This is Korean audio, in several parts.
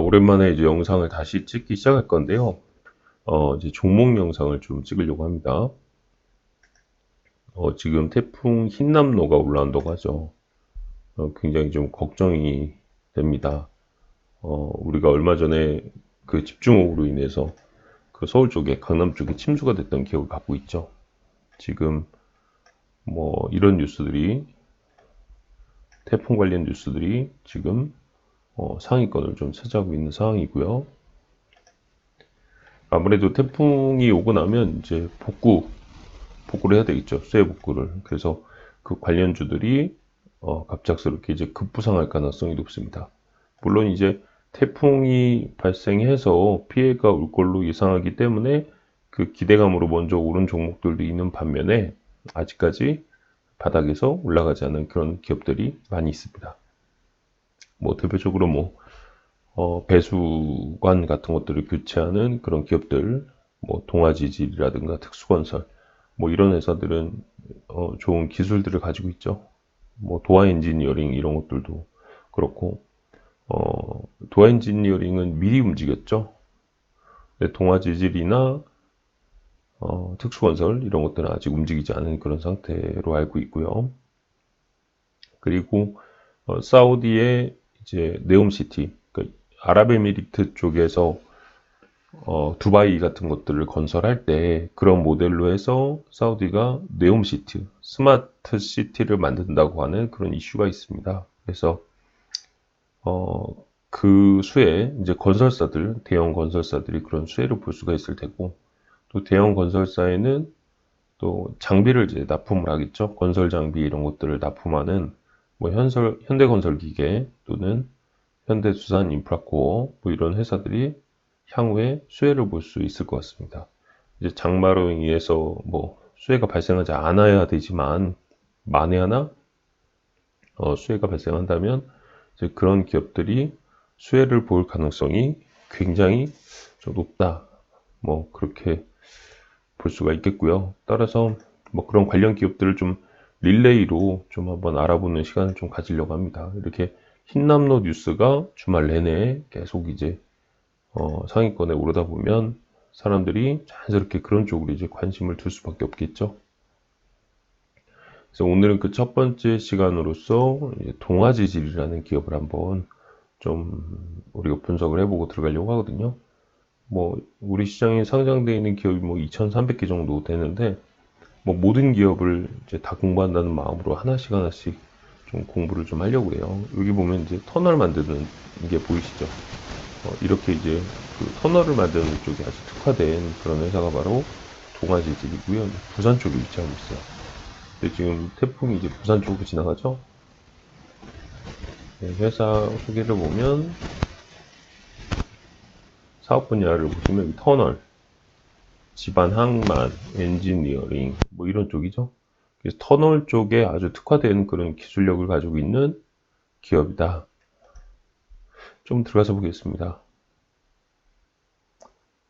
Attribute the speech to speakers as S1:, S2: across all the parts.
S1: 오랜만에 이제 영상을 다시 찍기 시작할 건데요. 이제 종목 영상을 좀 찍으려고 합니다. 지금 태풍 흰남노가 올라온다고 하죠. 굉장히 좀 걱정이 됩니다. 우리가 얼마 전에 그 집중호우로 인해서 그 서울 쪽에, 강남 쪽에 침수가 됐던 기억을 갖고 있죠. 지금 뭐 이런 뉴스들이, 태풍 관련 뉴스들이 지금 상위권을 좀 차지하고 있는 상황이고요. 아무래도 태풍이 오고 나면 이제 복구를 해야 되겠죠. 수해 복구를. 그래서 그 관련주들이 갑작스럽게 이제 급부상할 가능성이 높습니다. 물론 이제 태풍이 발생해서 피해가 올 걸로 예상하기 때문에 그 기대감으로 먼저 오른 종목들도 있는 반면에 아직까지 바닥에서 올라가지 않은 그런 기업들이 많이 있습니다. 뭐 대표적으로 배수관 같은 것들을 교체하는 그런 기업들, 뭐 동아지질이라든가 특수건설, 뭐 이런 회사들은 좋은 기술들을 가지고 있죠. 뭐 도화 엔지니어링 이런 것들도 그렇고, 도화 엔지니어링은 미리 움직였죠. 근데 동아지질이나 특수건설 이런 것들은 아직 움직이지 않은 그런 상태로 알고 있고요. 그리고 사우디의 이제 네옴시티, 그러니까 아랍에미리트 쪽에서 두바이 같은 것들을 건설할 때 그런 모델로 해서 사우디가 네옴시티, 스마트 시티를 만든다고 하는 그런 이슈가 있습니다. 그래서 그 수혜, 이제 건설사들, 대형 건설사들이 그런 수혜를 볼 수가 있을 테고, 또 대형 건설사에는 또 장비를 이제 납품을 하겠죠. 건설 장비 이런 것들을 납품하는 뭐 현대건설기계 또는 현대두산 인프라코어 뭐 이런 회사들이 향후에 수혜를 볼 수 있을 것 같습니다. 이제 장마로 인해서 뭐 수혜가 발생하지 않아야 되지만 만에 하나 수혜가 발생한다면 이제 그런 기업들이 수혜를 볼 가능성이 굉장히 좀 높다. 뭐 그렇게 볼 수가 있겠고요. 따라서 뭐 그런 관련 기업들을 좀 릴레이로 좀 한번 알아보는 시간을 좀 가지려고 합니다. 이렇게 흰남노 뉴스가 주말 내내 계속 이제 상위권에 오르다 보면 사람들이 자연스럽게 그런 쪽으로 이제 관심을 둘 수밖에 없겠죠. 그래서 오늘은 그 첫 번째 시간으로서 동아지질이라는 기업을 한번 좀 우리가 분석을 해보고 들어가려고 하거든요. 뭐 우리 시장에 상장되어 있는 기업이 뭐 2,300개 정도 되는데 뭐 모든 기업을 이제 다 공부한다는 마음으로 하나씩 하나씩 좀 공부를 좀 하려고 해요. 여기 보면 이제 터널 만드는 게 보이시죠? 이렇게 이제 그 터널을 만드는 쪽에 아주 특화된 그런 회사가 바로 동아지질이고요. 부산 쪽에 위치하고 있어요. 근데 지금 태풍이 이제 부산 쪽으로 지나가죠? 네, 회사 소개를 보면 사업 분야를 보시면 여기 터널, 집안 항만, 엔지니어링 뭐 이런 쪽이죠. 그래서 터널 쪽에 아주 특화된 그런 기술력을 가지고 있는 기업이다. 좀 들어가서 보겠습니다.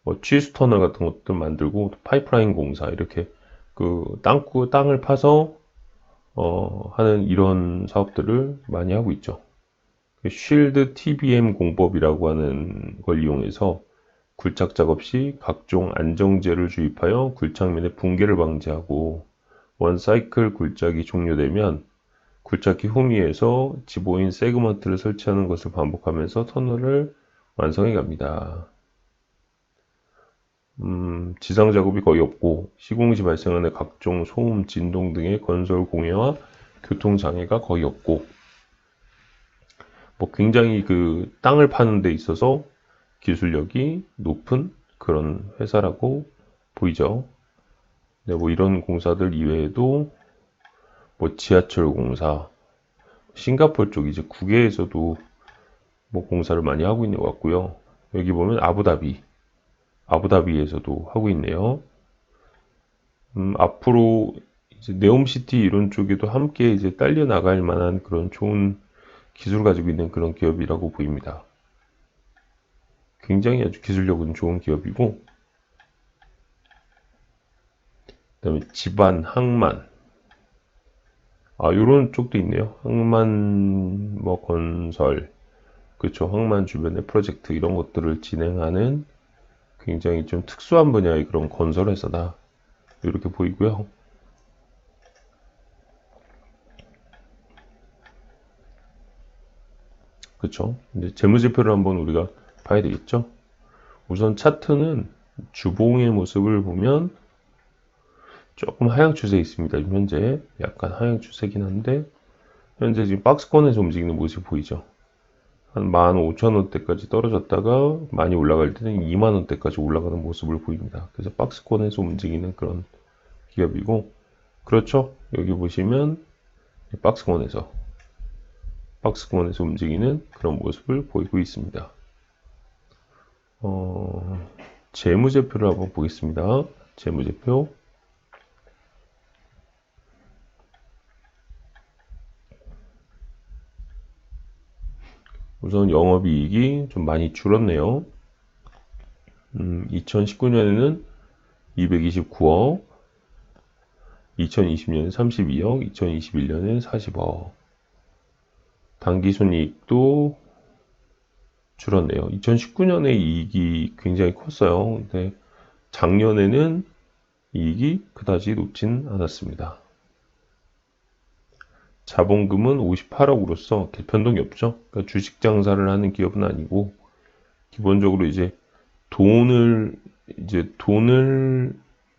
S1: 뭐 취수 터널 같은 것도 만들고 파이프라인 공사 이렇게 그 땅을 파서 하는 이런 사업들을 많이 하고 있죠. 쉴드 TBM 공법이라고 하는 걸 이용해서 굴착 작업 시 각종 안정제를 주입하여 굴착면의 붕괴를 방지하고 원 사이클 굴착이 종료되면 굴착기 후미에서 지보인 세그먼트를 설치하는 것을 반복하면서 터널을 완성해 갑니다. 지상 작업이 거의 없고 시공 시 발생하는 각종 소음, 진동 등의 건설 공해와 교통 장애가 거의 없고 뭐 굉장히 그 땅을 파는 데 있어서 기술력이 높은 그런 회사라고 보이죠. 네, 뭐 이런 공사들 이외에도 뭐 지하철 공사, 싱가포르 쪽 이제 국외에서도 뭐 공사를 많이 하고 있는 것 같고요. 여기 보면 아부다비에서도 하고 있네요. 앞으로 이제 네옴시티 이런 쪽에도 함께 이제 딸려 나갈 만한 그런 좋은 기술을 가지고 있는 그런 기업이라고 보입니다. 굉장히 아주 기술력은 좋은 기업이고, 그다음에 집안 항만, 요런 쪽도 있네요. 항만 뭐 건설, 그렇죠. 항만 주변의 프로젝트 이런 것들을 진행하는 굉장히 좀 특수한 분야의 그런 건설 회사다. 이렇게 보이고요. 그렇죠. 이제 재무제표를 한번 우리가 봐야 되겠죠. 우선 차트는 주봉의 모습을 보면 조금 하향 추세에 있습니다. 현재 약간 하향 추세긴 한데 현재 지금 박스권에서 움직이는 모습이 보이죠. 한 15,000원대까지 떨어졌다가 많이 올라갈 때는 20,000원대까지 올라가는 모습을 보입니다. 그래서 박스권에서 움직이는 그런 기업이고, 그렇죠. 여기 보시면 박스권에서 움직이는 그런 모습을 보이고 있습니다. 재무제표를 한번 보겠습니다. 재무제표. 우선 영업이익이 좀 많이 줄었네요. 2019년에는 229억, 2020년에 32억, 2021년에 40억. 당기순이익도 줄었네요. 2019년에 이익이 굉장히 컸어요. 근데 작년에는 이익이 그다지 높진 않았습니다. 자본금은 58억으로서 변동이 없죠. 그러니까 주식 장사를 하는 기업은 아니고 기본적으로 돈을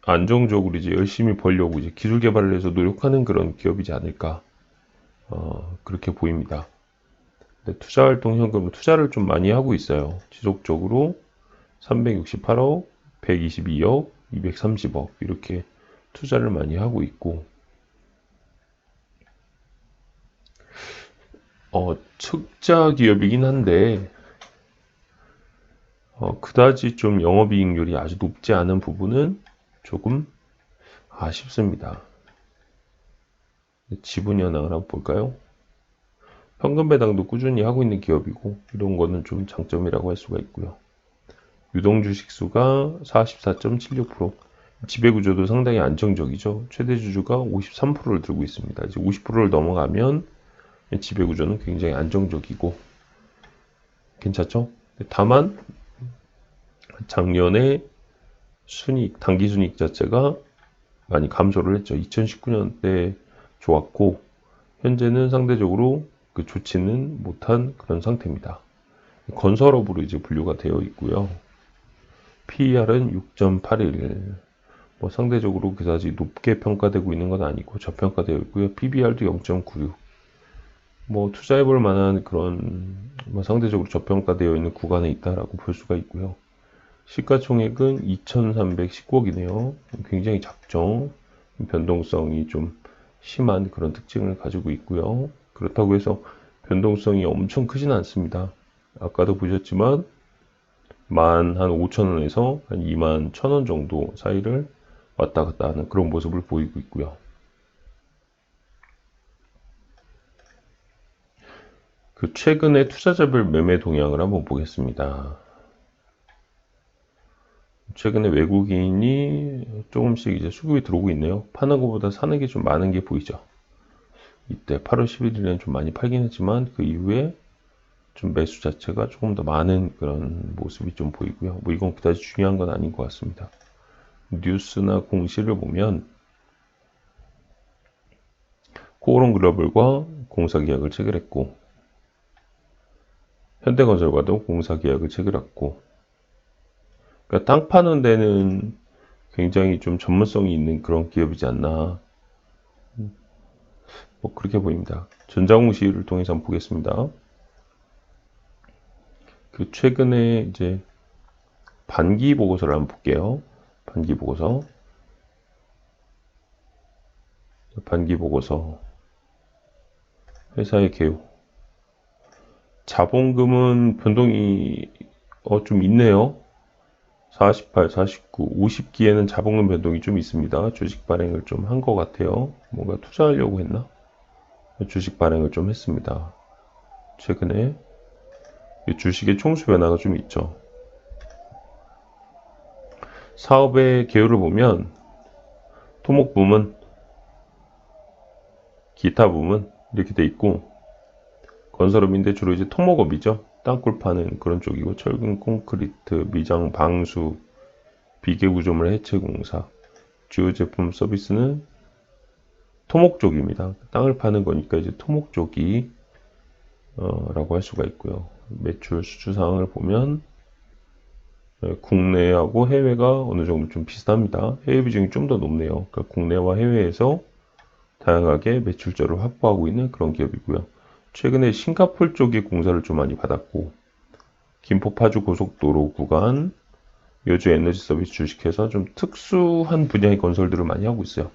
S1: 안정적으로 열심히 벌려고 기술 개발을 해서 노력하는 그런 기업이지 않을까 그렇게 보입니다. 투자활동 현금은 투자를 좀 많이 하고 있어요. 지속적으로 368억, 122억, 230억 이렇게 투자를 많이 하고 있고 흑자 기업이긴 한데 그다지 좀 영업이익률이 아주 높지 않은 부분은 조금 아쉽습니다. 지분 현황을 한번 볼까요? 현금 배당도 꾸준히 하고 있는 기업이고 이런 거는 좀 장점이라고 할 수가 있고요. 유동 주식 수가 44.76%. 지배 구조도 상당히 안정적이죠. 최대 주주가 53%를 들고 있습니다. 이제 50%를 넘어가면 지배 구조는 굉장히 안정적이고 괜찮죠? 다만 작년에 단기 순이익 자체가 많이 감소를 했죠. 2019년대 좋았고 현재는 상대적으로 좋지는 못한 그런 상태입니다. 건설업으로 분류가 되어 있고요. PER은 6.81. 상대적으로 그다지 높게 평가되고 있는 건 아니고 저평가되어 있고요. PBR도 0.96. 투자해볼 만한 그런 상대적으로 저평가되어 있는 구간에 있다라고 볼 수가 있고요. 시가총액은 2,319억이네요. 굉장히 작죠. 변동성이 좀 심한 그런 특징을 가지고 있고요. 그렇다고 해서 변동성이 엄청 크진 않습니다. 아까도 보셨지만 15,000원에서 한 21,000원 정도 사이를 왔다 갔다 하는 그런 모습을 보이고 있고요. 최근에 투자자별 매매 동향을 한번 보겠습니다. 최근에 외국인이 조금씩 수급이 들어오고 있네요. 파는 것보다 사는 게 좀 많은 게 보이죠. 이때 8월 11일에는 좀 많이 팔긴 했지만 그 이후에 좀 매수 자체가 조금 더 많은 그런 모습이 좀 보이고요. 이건 그다지 중요한 건 아닌 것 같습니다. 뉴스나 공시를 보면 코오롱 글로벌과 공사 계약을 체결했고 현대건설과도 공사 계약을 체결했고 그러니까 땅 파는 데는 굉장히 좀 전문성이 있는 그런 기업이지 않나 그렇게 보입니다. 전자공시를 통해서 한번 보겠습니다. 최근에 반기 보고서를 한번 볼게요. 반기 보고서 회사의 개요. 자본금은 변동이 좀 있네요. 48, 49, 50기에는 자본금 변동이 좀 있습니다. 주식 발행을 좀 한 것 같아요. 뭔가 투자하려고 했나? 주식 발행을 좀 했습니다. 최근에 주식의 총수 변화가 좀 있죠. 사업의 개요를 보면 토목 부문, 기타 부문 이렇게 돼 있고 건설업인데 주로 토목업이죠. 땅굴 파는 그런 쪽이고, 철근 콘크리트, 미장 방수, 비계구조물 해체공사, 주요 제품 서비스는 토목 쪽입니다. 땅을 파는 거니까 이제 토목 쪽이 라고 할 수가 있고요. 매출 수주 사항을 보면 국내하고 해외가 어느 정도 좀 비슷합니다. 해외 비중이 좀 더 높네요. 그러니까 국내와 해외에서 다양하게 매출자를 확보하고 있는 그런 기업이고요. 최근에 싱가포르 쪽에 공사를 좀 많이 받았고, 김포 파주 고속도로 구간, 여주 에너지 서비스 주식회사 좀 특수한 분야의 건설들을 많이 하고 있어요.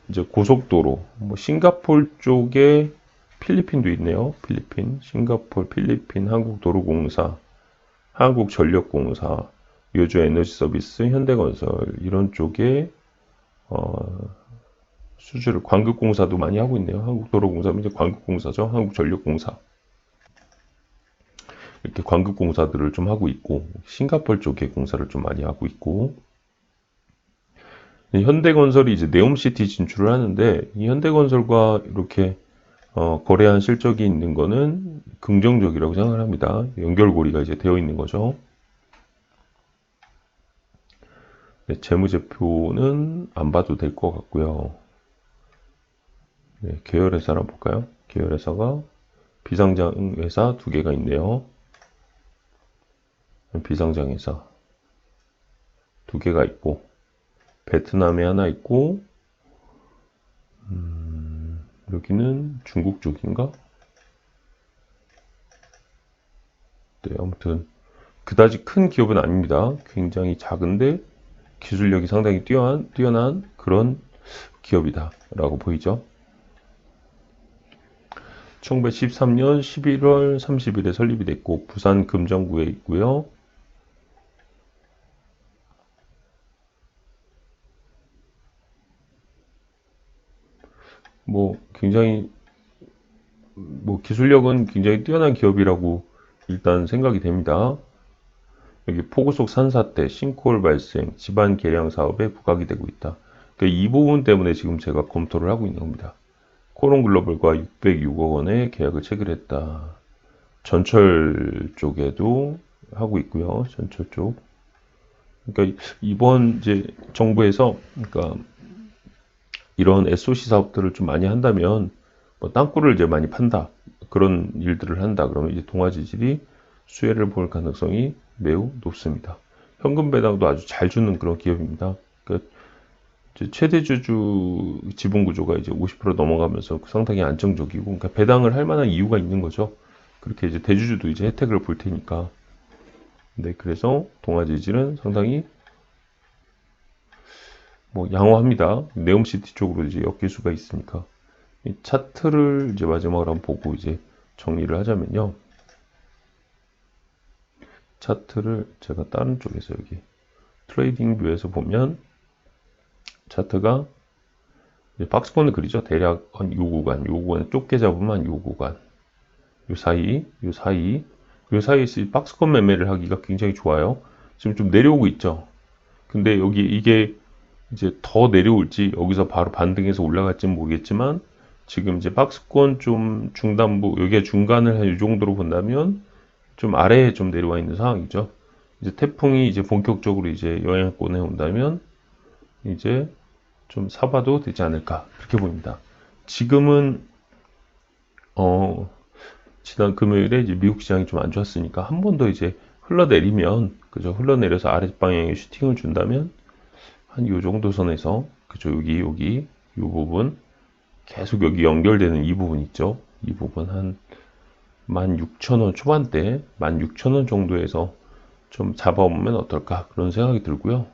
S1: 이제 고속도로, 뭐 싱가포르 쪽에 필리핀도 있네요. 필리핀, 싱가포르, 필리핀, 한국도로공사, 한국전력공사, 여주 에너지 서비스, 현대건설 이런 쪽에 수주를 광급공사도 많이 하고 있네요. 한국도로공사면 이제 광급공사죠. 한국전력공사 이렇게 광급공사들을 좀 하고 있고, 싱가포르 쪽에 공사를 좀 많이 하고 있고, 현대건설이 이제 네옴시티 진출을 하는데, 이 현대건설과 이렇게 거래한 실적이 있는 거는 긍정적이라고 생각을 합니다. 연결고리가 이제 되어 있는 거죠. 네, 재무제표는 안 봐도 될 것 같고요. 네, 계열회사 한번 볼까요? 계열회사가 비상장 회사 두 개가 있네요. 비상장 회사 두 개가 있고, 베트남에 하나 있고, 여기는 중국 쪽인가? 네, 아무튼 그다지 큰 기업은 아닙니다. 굉장히 작은데 기술력이 상당히 뛰어난 그런 기업이다 라고 보이죠. 1913년 11월 30일에 설립이 됐고, 부산 금정구에 있고요. 굉장히 기술력은 굉장히 뛰어난 기업이라고 일단 생각이 됩니다. 여기 폭우 속 산사태, 싱크홀 발생, 집안 개량 사업에 부각이 되고 있다. 그러니까 이 부분 때문에 지금 제가 검토를 하고 있는 겁니다. 코론글로벌과 606억 원의 계약을 체결했다. 전철 쪽에도 하고 있고요. 전철 쪽. 그러니까 이번 이제 정부에서 그러니까 이런 SOC 사업들을 좀 많이 한다면, 땅굴을 이제 많이 판다, 그런 일들을 한다 그러면 이제 동아지질이 수혜를 볼 가능성이 매우 높습니다. 현금 배당도 아주 잘 주는 그런 기업입니다. 그러니까 최대 주주 지분 구조가 이제 50% 넘어가면서 상당히 안정적이고, 그러니까 배당을 할 만한 이유가 있는 거죠. 그렇게 이제 대주주도 이제 혜택을 볼 테니까. 네, 그래서 동아지질은 상당히 양호합니다. 네옴시티 쪽으로 이제 엮일 수가 있으니까. 이 차트를 이제 마지막으로 한번 보고 이제 정리를 하자면요. 차트를 제가 다른 쪽에서 여기 트레이딩 뷰에서 보면 차트가 이제 박스권을 그리죠. 대략 한 요 구간 좁게 잡으면 요 구간, 요 사이에서 박스권 매매를 하기가 굉장히 좋아요. 지금 좀 내려오고 있죠. 근데 여기 이게 이제 더 내려올지 여기서 바로 반등해서 올라갈지는 모르겠지만, 지금 이제 박스권 좀 중단부, 여기에 중간을 한 이 정도로 본다면 좀 아래에 좀 내려와 있는 상황이죠. 이제 태풍이 이제 본격적으로 이제 영향권에 온다면 이제 좀 사봐도 되지 않을까, 그렇게 보입니다. 지금은 지난 금요일에 이제 미국 시장이 좀 안 좋았으니까 한 번 더 이제 흘러내리면, 그죠? 흘러내려서 아랫방향에 슈팅을 준다면 한 요 정도 선에서, 그죠? 여기 이 부분 계속 여기 연결되는 이 부분 있죠? 이 부분 한 16,000원 초반대, 16,000원 정도에서 좀 잡아보면 어떨까, 그런 생각이 들고요.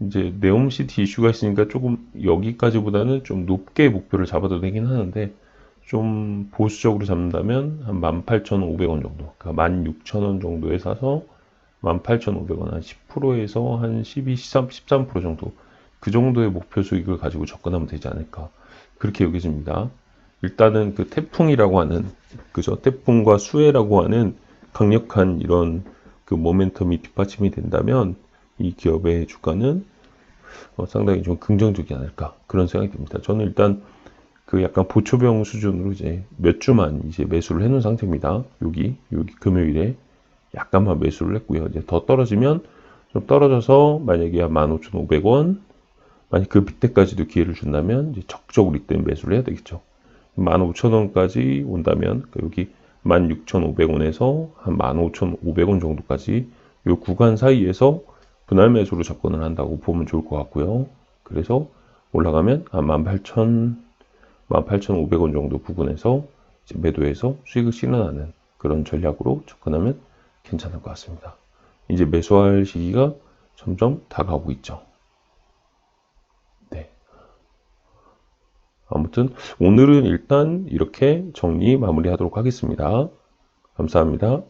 S1: 이제 네옴시티 이슈가 있으니까 조금 여기까지보다는 좀 높게 목표를 잡아도 되긴 하는데, 좀 보수적으로 잡는다면 한 18,500원 정도, 그러니까 16,000원 정도에 사서 18,500원, 한 10%에서 한 12, 13% 정도, 그 정도의 목표 수익을 가지고 접근하면 되지 않을까, 그렇게 여겨집니다. 일단은 그 태풍이라고 하는, 그죠? 태풍과 수해라고 하는 강력한 이런 그 모멘텀이 뒷받침이 된다면 이 기업의 주가는 상당히 좀 긍정적이지 않을까, 그런 생각이 듭니다. 저는 일단 그 약간 보초병 수준으로 이제 몇 주만 이제 매수를 해놓은 상태입니다. 여기 금요일에 약간만 매수를 했고요. 이제 더 떨어지면 좀 떨어져서 만약에 한 15,500원, 만약 그 밑에까지도 기회를 준다면 이제 적극적으로 이때 매수를 해야 되겠죠. 15,000원까지 온다면 여기 16,500원에서 한 15,500원 정도까지 이 구간 사이에서 분할 매수로 접근을 한다고 보면 좋을 것 같고요. 그래서 올라가면 한 18,500원 정도 부근에서 이제 매도해서 수익을 실현하는 그런 전략으로 접근하면 괜찮을 것 같습니다. 이제 매수할 시기가 점점 다가오고 있죠. 네. 아무튼 오늘은 일단 이렇게 정리 마무리하도록 하겠습니다. 감사합니다.